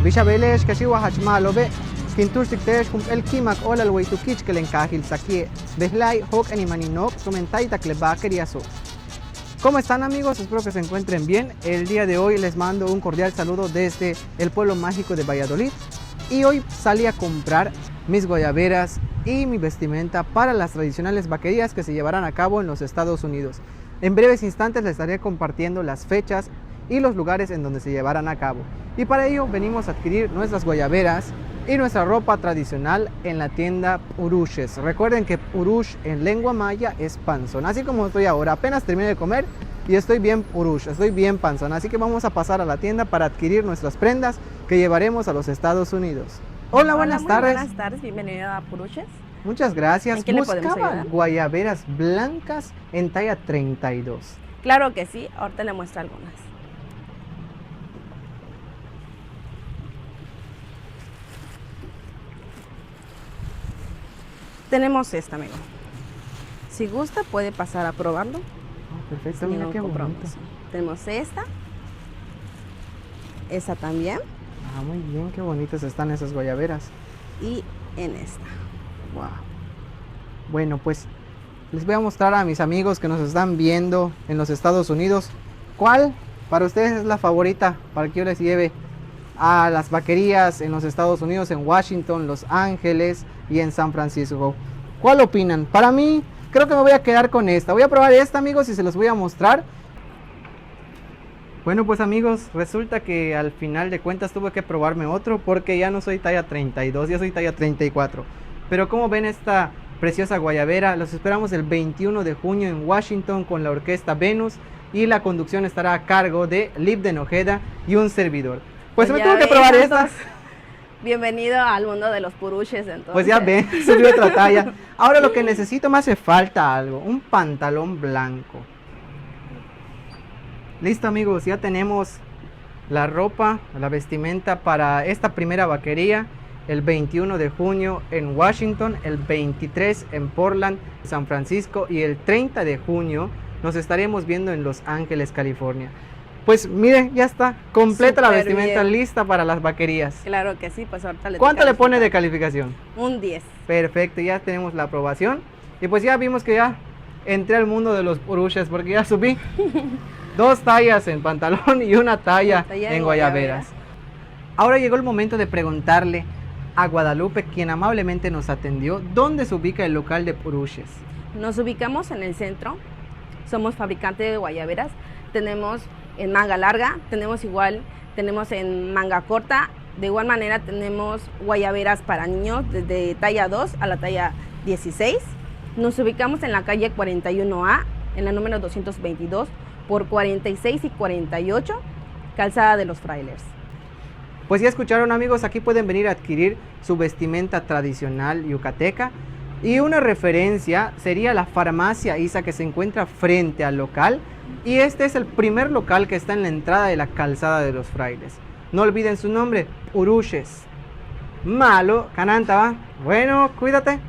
Bishabelesh kashiwa hachmalobe. Kintursik kum el kimak ola el weitukich que le encajil sakie. Behlai hok animaninok comentaita klebakeriaso. ¿Cómo están amigos? Espero que se encuentren bien. El día de hoy les mando un cordial saludo desde el pueblo mágico de Valladolid. Y hoy salí a comprar mis guayaberas y mi vestimenta para las tradicionales vaquerías que se llevarán a cabo en los Estados Unidos. En breves instantes les estaré compartiendo las fechas y los lugares en donde se llevarán a cabo. Y para ello venimos a adquirir nuestras guayaberas y nuestra ropa tradicional en la tienda Urushes. Recuerden que Urush en lengua maya es panzón, así como estoy ahora. Apenas terminé de comer y estoy bien Urush, estoy bien panzón. Así que vamos a pasar a la tienda para adquirir nuestras prendas que llevaremos a los Estados Unidos. Hola, buenas tardes. Buenas tardes, bienvenido a Urushes. Muchas gracias. ¿En qué le podemos Buscaba ayudar? guayaberas blancas en talla 32. Claro que sí, ahorita le muestro algunas. Tenemos esta, amigo. Si gusta, puede pasar a probarlo. Perfecto, sin mira ningún qué bonito. compromiso. Tenemos esta también, Muy bien, qué bonitas están esas guayaberas. y en esta. Wow. Bueno, pues les voy a mostrar a mis amigos que nos están viendo en los Estados Unidos cuál para ustedes es la favorita para que yo les lleve a las vaquerías en los Estados Unidos, en Washington, Los Ángeles y en San Francisco. ¿Cuál opinan? Para mí, creo que me voy a quedar con esta. Voy a probar esta, amigos, y se los voy a mostrar. Bueno, pues amigos, resulta que al final de cuentas tuve que probarme otro porque ya no soy talla 32, ya soy talla 34. Pero como ven esta preciosa guayabera, los esperamos el 21 de junio en Washington con la orquesta Venus y la conducción estará a cargo de Libden Ojeda y un servidor. Pues me ya tuve que ves, probar entonces, estas. Bienvenido al mundo de los Urushes, entonces. Pues ya ven, subí otra talla. Ahora lo que necesito, me hace falta algo, un pantalón blanco. Listo amigos, ya tenemos la ropa, la vestimenta para esta primera vaquería. El 21 de junio en Washington, el 23 en Portland, San Francisco y el 30 de junio nos estaremos viendo en Los Ángeles, California. Pues miren, ya está completa la Súper vestimenta bien. lista para las vaquerías. Claro que sí, pues ahorita le ¿Cuánto toca le pone de disfrutar. calificación? Un 10. Perfecto, ya tenemos la aprobación. Y pues ya vimos que ya entré al mundo de los Urushes porque ya subí 2 tallas en pantalón y una talla Talla en guayaberas. Ahora llegó el momento de preguntarle a Guadalupe, quien amablemente nos atendió, ¿dónde se ubica el local de Urushes? Nos ubicamos en el centro, somos fabricantes de guayaberas, tenemos en manga larga, tenemos en manga corta, de igual manera tenemos guayaberas para niños desde talla 2 a la talla 16. Nos ubicamos en la calle 41A, en la número 222, por 46 y 48, Calzada de los Frailes. Pues ya escucharon amigos, aquí pueden venir a adquirir su vestimenta tradicional yucateca. Y una referencia sería la farmacia Isa que se encuentra frente al local. Y este es el primer local que está en la entrada de la Calzada de los Frailes. No olviden su nombre, Urushes. Malo, cananta, va. Bueno, cuídate.